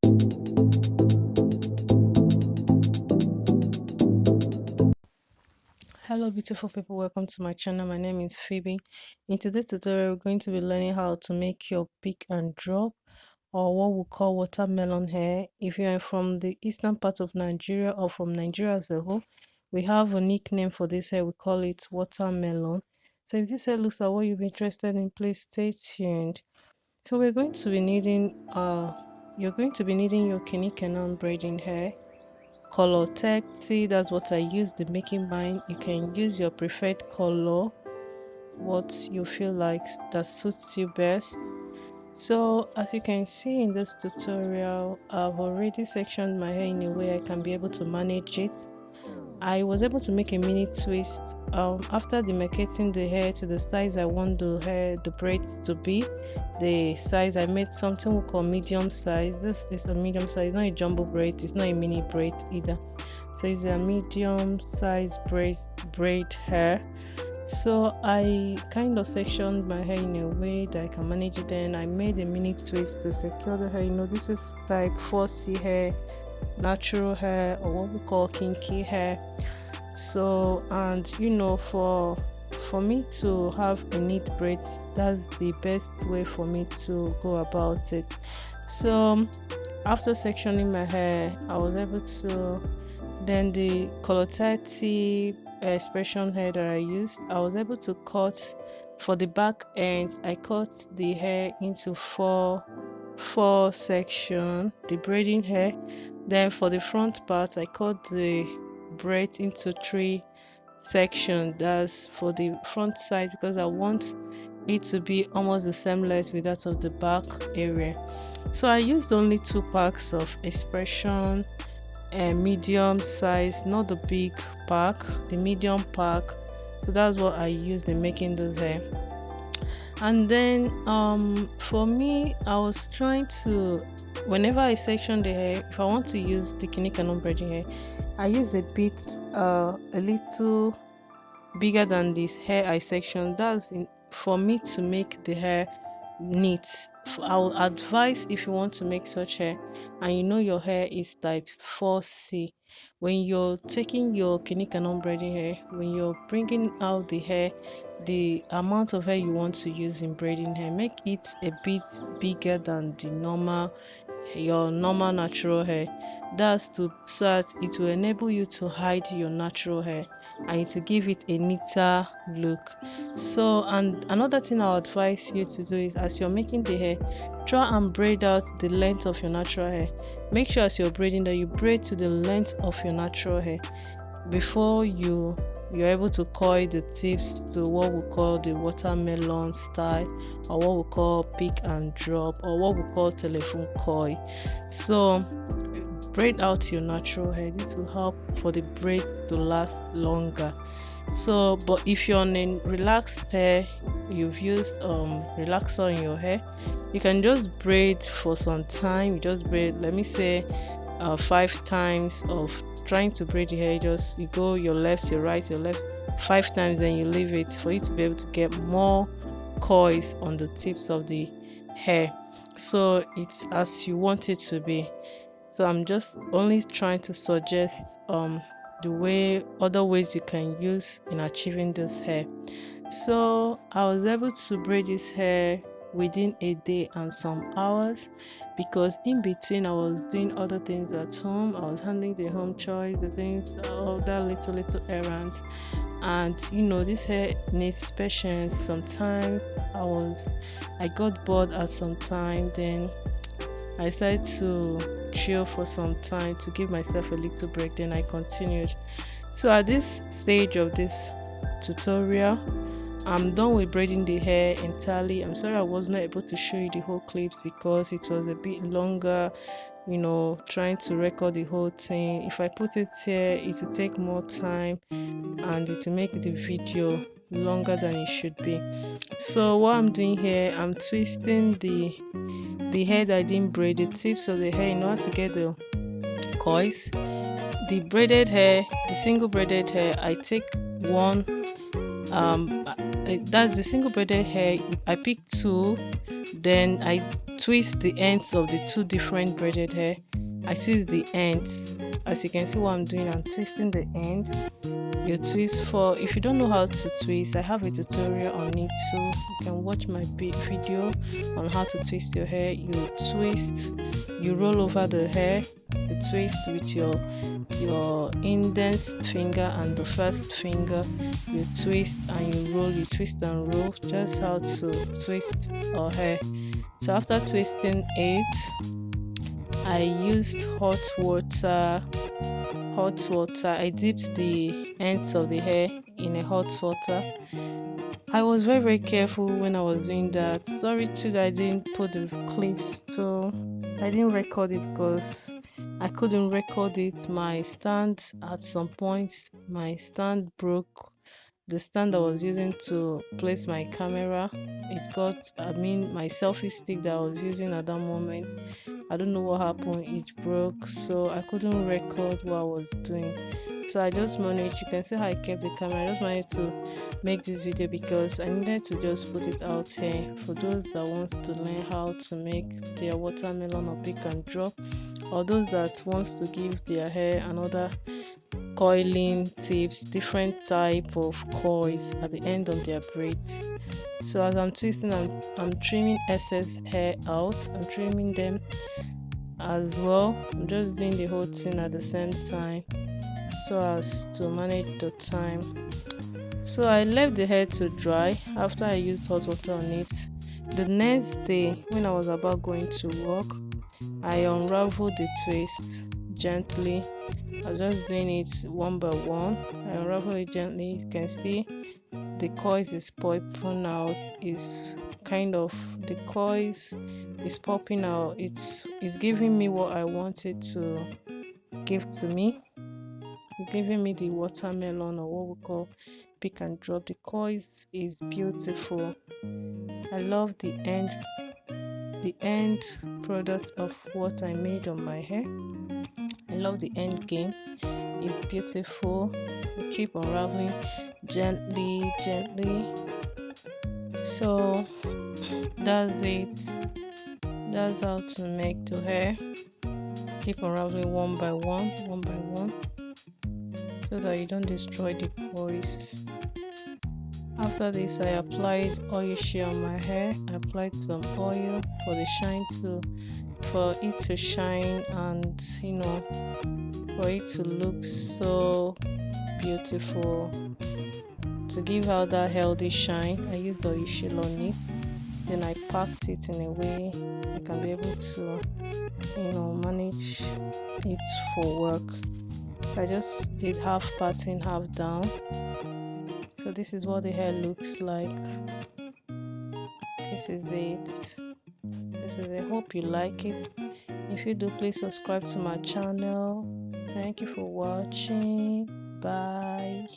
Hello beautiful people, welcome to my channel. My name is Phoebe. In today's tutorial we're going to be learning how to make your pick and drop, or what we call watermelon hair. If you are from the eastern part of Nigeria or from Nigeria as a whole, we have a nickname for this hair. We call it watermelon. So if this hair looks like what you'll be interested in, please stay tuned. So we're going to be needing you're going to be needing your Kenny braiding hair, color 30. That's what I used in making mine. You can use your preferred color, what you feel like that suits you best. So as you can see in this tutorial, I've already sectioned my hair in a way I can be able to manage it. I was able to make a mini twist after demarcating the hair to the size I want the braids to be. The size I made something we call medium size. This is a medium size, not a jumbo braid, it's not a mini braid either. So it's a medium size braid hair. So I kind of sectioned my hair in a way that I can manage it. Then I made a mini twist to secure the hair. This is type 4C hair, natural hair, or what we call kinky hair. So, and for me to have a neat braids, that's the best way for me to go about it. So after sectioning my hair, I was able to, then the color 30 expression hair that I used, I was able to cut for the back ends. I cut the hair into four section, the braiding hair. Then for the front part, I cut the braid into 3 section. That's for the front side, because I want it to be almost the same length with that of the back area. So I used only 2 packs of expression and medium size, not the big pack, the medium pack. So that's what I used in making this hair. And then for me, I was trying to, whenever I section the hair, if I want to use the Kenny braiding hair, I use a bit a little bigger than this hair I section. That's for me to make the hair neat. I will advise, if you want to make such hair and your hair is type 4C, when you're taking your Kenny braiding hair, when you're bringing out the hair, the amount of hair you want to use in braiding hair, make it a bit bigger than your normal natural hair. That's so that it will enable you to hide your natural hair and it will give it a neater look. So, and another thing I'll advise you to do is, as you're making the hair, try and braid out the length of your natural hair. Make sure as you're braiding that you braid to the length of your natural hair before you're able to coil the tips to what we call the watermelon style, or what we call pick and drop, or what we call telephone coil. So braid out your natural hair. This will help for the braids to last longer. So, but if you're on a relaxed hair, you've used relaxer in your hair, you can just braid for some time. You just braid, let me say 5 times of trying to braid the hair. Just you go your left, your right, your left 5 times, then you leave it for you to be able to get more coils on the tips of the hair, so it's as you want it to be. So I'm just only trying to suggest the other ways you can use in achieving this hair. So I was able to braid this hair within a day and some hours, because in between I was doing other things at home. I was handling the home chores, the things, all that little errands. And this hair needs patience. Sometimes I got bored at some time, then I decided to chill for some time to give myself a little break, then I continued. So at this stage of this tutorial, I'm done with braiding the hair entirely. I'm sorry I was not able to show you the whole clips because it was a bit longer, trying to record the whole thing. If I put it here, it will take more time and it will make the video longer than it should be. So what I'm doing here, I'm twisting the hair that I didn't braid, the tips of the hair, in order to get the coils. The braided hair, the single braided hair, I take one, that's the single braided hair. I pick 2, then I twist the ends of the two different braided hair. I twist the ends. As you can see what I'm doing, I'm twisting the end. You twist for, if you don't know how to twist, I have a tutorial on it, so you can watch my video on how to twist your hair. You twist, you roll over the hair, you twist with your index finger and the first finger. You twist and you roll, you twist and roll. Just how to twist our hair. So after twisting it, I used hot water. I dipped the ends of the hair in a hot water. I was very careful when I was doing that. Sorry too that I didn't put the clips, so I didn't record it because I couldn't record it. My stand, at some point, my stand broke. The stand I was using to place my camera, my selfie stick that I was using at that moment, I don't know what happened, it broke, so I couldn't record what I was doing. So I just managed, you can see how I kept the camera. I just managed to make this video because I needed to just put it out here for those that wants to learn how to make their watermelon or pick and drop, or those that wants to give their hair another coiling tips, different type of coils at the end of their braids. So as I'm twisting, I'm trimming excess hair out. I'm trimming them as well. I'm just doing the whole thing at the same time so as to manage the time. So I left the hair to dry after I used hot water on it. The next day, when I was about going to work, I unraveled the twist gently. I was just doing it one by one. I unravel it gently. You can see the coils is popping out. The coils is popping out. It's giving me what I wanted to give to me. It's giving me the watermelon, or what we call pick and drop. The coils is beautiful. I love the end product of what I made on my hair. I love the end game. It's beautiful. We keep unraveling gently. So that's it. That's how to make the hair. Keep unraveling one by one, so that you don't destroy the coils. After this, I applied oil shea on my hair. I applied some oil for it to shine, and for it to look so beautiful. To give out that healthy shine, I used oil shea on it. Then I packed it in a way I can be able to manage it for work. So I just did half parting, half down. So this is what the hair looks like. This is it. I hope you like it. If you do, please subscribe to my channel. Thank you for watching. Bye.